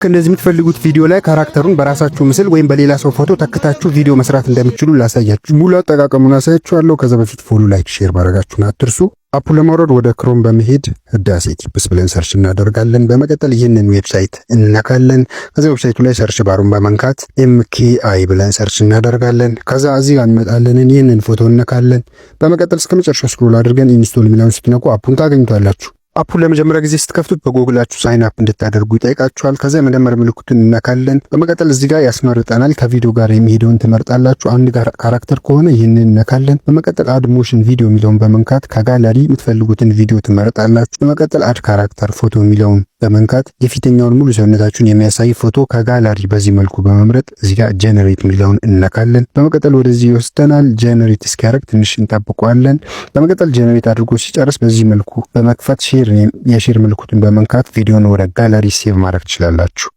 እንደዚህ የምትፈልጉት ቪዲዮ ላይ ካራክተሩን በራሳችሁ ምስል ወይም በሌላ ሰው ፎቶ ተክታችሁ ቪዲዮ መስራት እንደምትችሉ ላሳያችሁ። ሙሉ አጠቃቀሙን አሳያችኋለሁ። ከዛ በፊት ፎሎ፣ ላይክ፣ ሼር ማድረጋችሁን አትርሱ። አፑ ለማውረድ ወደ ክሮም በመሄድ ህዳሴ ቲፕስ ብለን ሰርች እናደርጋለን። በመቀጠል ይህንን ዌብሳይት እንነካለን። ከዛ ዌብሳይቱ ላይ ሰርች ባሩን በመንካት MKI ብለን ሰርች እናደርጋለን። ከዛ እዚህ ጋር እንመጣለን። ይህንን ፎቶ እንነካለን። በመቀጠል እስከ መጨረሻው ስክሮል አድርገን ኢንስቶል የሚለውን ስትነኩ አፑን ታገኙታላችሁ። አፑን ለመጀመሪያ ጊዜ ስትከፍቱት በጎግላችሁ ሳይን አፕ እንድታደርጉ ይጠይቃችኋል። ከዛ የመደመር ምልክቱን እንነካለን። በመቀጠል እዚህ ጋር ያስመርጠናል። ከቪዲዮ ጋር የሚሄደውን ትመርጣላችሁ። አንድ ካራክተር ከሆነ ይህንን እንነካለን። በመቀጠል አድ ሞሽን ቪዲዮ የሚለውን በመንካት ከጋላሪ የምትፈልጉትን ቪዲዮ ትመርጣላችሁ። በመቀጠል አድ ካራክተር ፎቶ የሚለውን በመንካት የፊተኛውን ሙሉ ሰውነታችሁን የሚያሳይ ፎቶ ከጋላሪ በዚህ መልኩ በመምረጥ እዚህ ጋር ጀነሬት የሚለውን እንነካለን። በመቀጠል ወደዚህ ይወስደናል። ጀነሬት እስኪያደርግ ትንሽ እንጠብቀዋለን። በመቀጠል ጀነሬት አድርጎ ሲጨርስ በዚህ መልኩ በመክፈት የሼር ምልክቱን በመንካት ቪዲዮን ወደ ጋላሪ ሴቭ ማድረግ ትችላላችሁ።